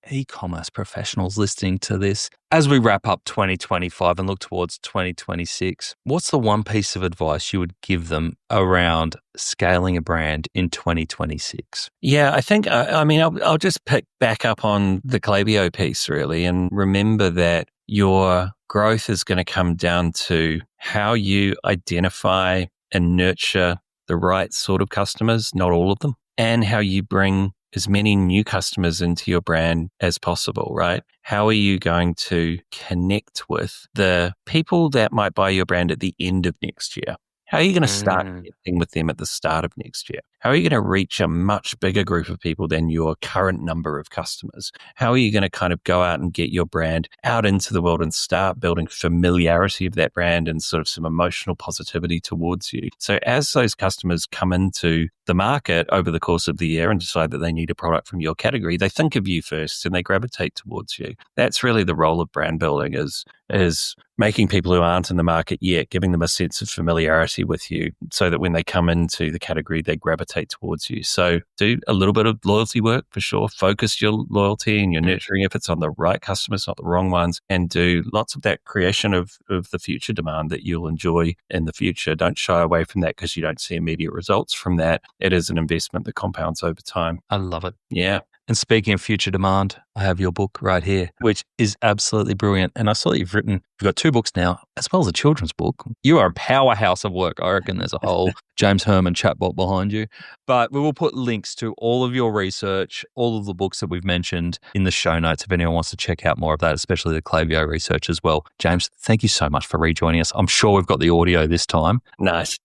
e-commerce professionals listening to this, as we wrap up 2025 and look towards 2026, what's the one piece of advice you would give them around scaling a brand in 2026? Yeah, I think, I'll just pick back up on the Klaviyo piece really and remember that your growth is going to come down to how you identify and nurture the right sort of customers, not all of them, and how you bring as many new customers into your brand as possible, right? How are you going to connect with the people that might buy your brand at the end of next year? How are you going to start connecting with them at the start of next year? How are you going to reach a much bigger group of people than your current number of customers? How are you going to kind of go out and get your brand out into the world and start building familiarity of that brand and sort of some emotional positivity towards you? So as those customers come into the market over the course of the year and decide that they need a product from your category, they think of you first and they gravitate towards you. That's really the role of brand building is making people who aren't in the market yet, giving them a sense of familiarity with you so that when they come into the category, they gravitate towards you. So do a little bit of loyalty work for sure. Focus your loyalty and your nurturing efforts on the right customers, not the wrong ones, and do lots of that creation of the future demand that you'll enjoy in the future. Don't shy away from that because you don't see immediate results from that. It is an investment that compounds over time. I love it. Yeah. And speaking of future demand, I have your book right here, which is absolutely brilliant. And I saw that you've got 2 books now, as well as a children's book. You are a powerhouse of work. I reckon there's a whole James Hurman chatbot behind you. But we will put links to all of your research, all of the books that we've mentioned in the show notes if anyone wants to check out more of that, especially the Klaviyo research as well. James, thank you so much for rejoining us. I'm sure we've got the audio this time. Nice.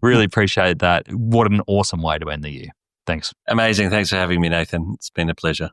Really appreciate that. What an awesome way to end the year. Thanks. Amazing. Thanks for having me, Nathan. It's been a pleasure.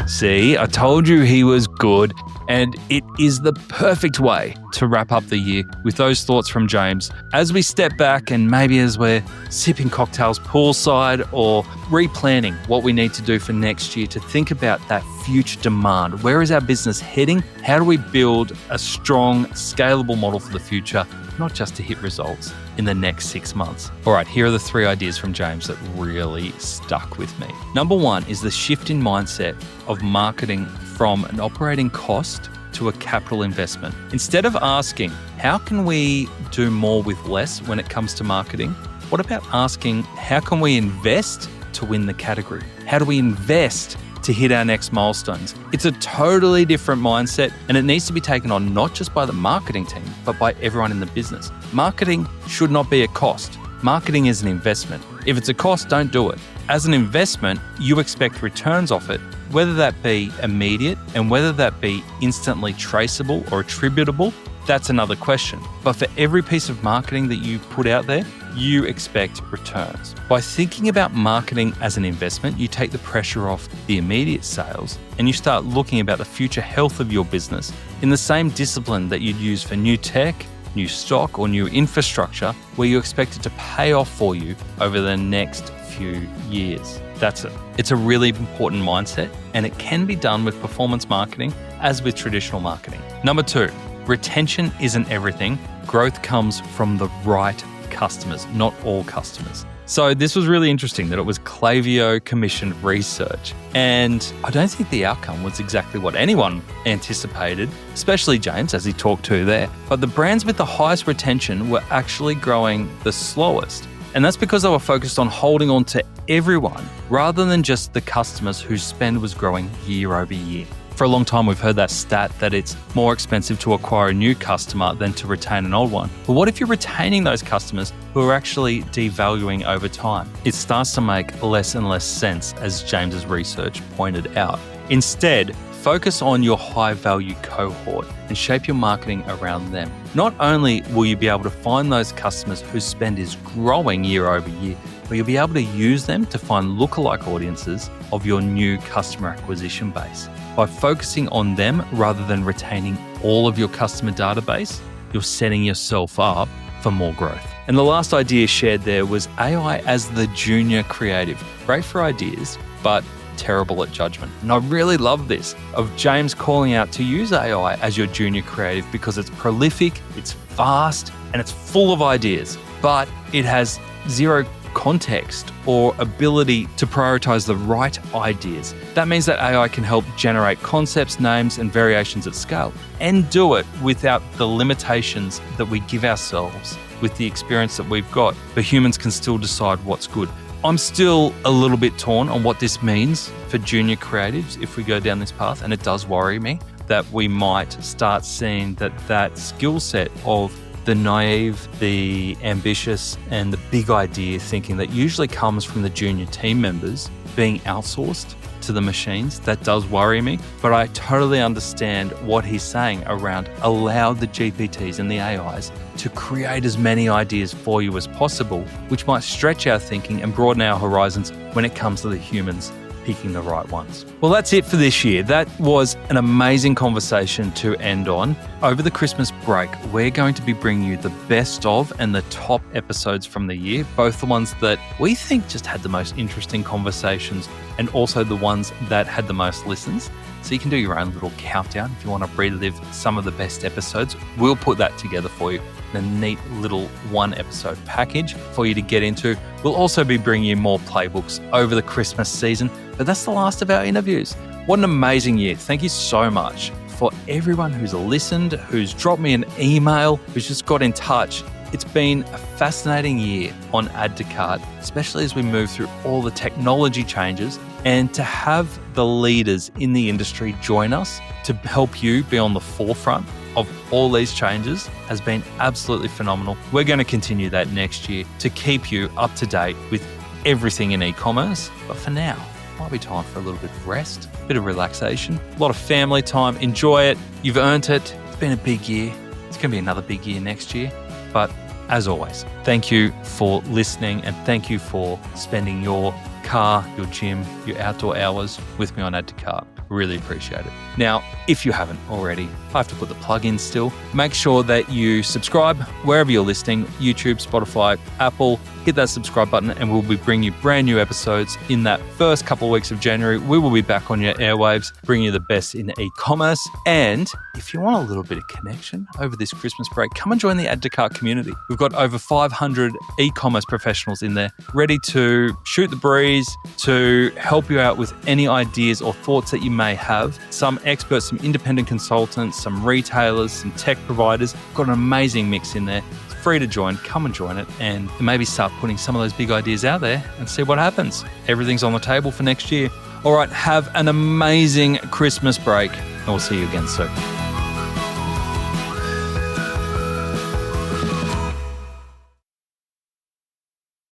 See, I told you he was good, and it is the perfect way to wrap up the year with those thoughts from James as we step back and maybe as we're sipping cocktails poolside or replanning what we need to do for next year to think about that future demand. Where is our business heading? How do we build a strong, scalable model for the future, not just to hit results, in the next 6 months. All right, here are the 3 ideas from James that really stuck with me. Number 1 is the shift in mindset of marketing from an operating cost to a capital investment. Instead of asking, how can we do more with less when it comes to marketing? What about asking, how can we invest to win the category? How do we invest to hit our next milestones? It's a totally different mindset, and it needs to be taken on not just by the marketing team, but by everyone in the business. Marketing should not be a cost. Marketing is an investment. If it's a cost, don't do it. As an investment, you expect returns off it, whether that be immediate and whether that be instantly traceable or attributable. That's another question. But for every piece of marketing that you put out there, you expect returns. By thinking about marketing as an investment, you take the pressure off the immediate sales and you start looking about the future health of your business in the same discipline that you'd use for new tech, new stock, or new infrastructure, where you expect it to pay off for you over the next few years. That's it. It's a really important mindset, and it can be done with performance marketing as with traditional marketing. Number 2, retention isn't everything. Growth comes from the right customers, not all customers. So this was really interesting that it was Klaviyo commissioned research, and I don't think the outcome was exactly what anyone anticipated, especially James, as he talked to there. But the brands with the highest retention were actually growing the slowest. And that's because they were focused on holding on to everyone rather than just the customers whose spend was growing year over year. For a long time, we've heard that stat that it's more expensive to acquire a new customer than to retain an old one. But what if you're retaining those customers who are actually devaluing over time? It starts to make less and less sense, as James's research pointed out. Instead, focus on your high-value cohort and shape your marketing around them. Not only will you be able to find those customers whose spend is growing year over year, but you'll be able to use them to find lookalike audiences of your new customer acquisition base. By focusing on them rather than retaining all of your customer database, you're setting yourself up for more growth. And the last idea shared there was AI as the junior creative. Great for ideas, but terrible at judgment. And I really love this, of James calling out to use AI as your junior creative because it's prolific, it's fast, and it's full of ideas, but it has zero context or ability to prioritize the right ideas. That means that AI can help generate concepts, names, and variations at scale, and do it without the limitations that we give ourselves with the experience that we've got. But humans can still decide what's good. I'm still a little bit torn on what this means for junior creatives if we go down this path, and it does worry me that we might start seeing that skill set of the naive, the ambitious, and the big idea thinking that usually comes from the junior team members being outsourced to the machines. That does worry me, but I totally understand what he's saying around allow the GPTs and the AIs to create as many ideas for you as possible, which might stretch our thinking and broaden our horizons when it comes to the humans picking the right ones. Well, that's it for this year. That was an amazing conversation to end on. Over the Christmas break, we're going to be bringing you the best of and the top episodes from the year, both the ones that we think just had the most interesting conversations and also the ones that had the most listens. So you can do your own little countdown if you want to relive some of the best episodes. We'll put that together for you in a neat little 1-episode package for you to get into. We'll also be bringing you more playbooks over the Christmas season, but that's the last of our interviews. What an amazing year. Thank you so much for everyone who's listened, who's dropped me an email, who's just got in touch. It's been a fascinating year on Add to Cart, especially as we move through all the technology changes, and to have the leaders in the industry join us to help you be on the forefront of all these changes has been absolutely phenomenal. We're going to continue that next year to keep you up to date with everything in e-commerce. But for now, it might be time for a little bit of rest, a bit of relaxation, a lot of family time. Enjoy it. You've earned it. It's been a big year. It's going to be another big year next year. But as always, thank you for listening, and thank you for spending your car, your gym, your outdoor hours with me on Add to Cart. Really appreciate it. Now, if you haven't already, I have to put the plug in still. Make sure that you subscribe wherever you're listening, YouTube, Spotify, Apple. Hit that subscribe button and we'll be bringing you brand new episodes in that first couple of weeks of January. We will be back on your airwaves, bringing you the best in e-commerce. And if you want a little bit of connection over this Christmas break, come and join the Add to Cart community. We've got over 500 e-commerce professionals in there ready to shoot the breeze, to help you out with any ideas or thoughts that you may have. Some experts, some independent consultants, some retailers, some tech providers. We've got an amazing mix in there. Free to join, come and join it and maybe start putting some of those big ideas out there and see what happens. Everything's on the table for next year. All right, have an amazing Christmas break and we'll see you again soon.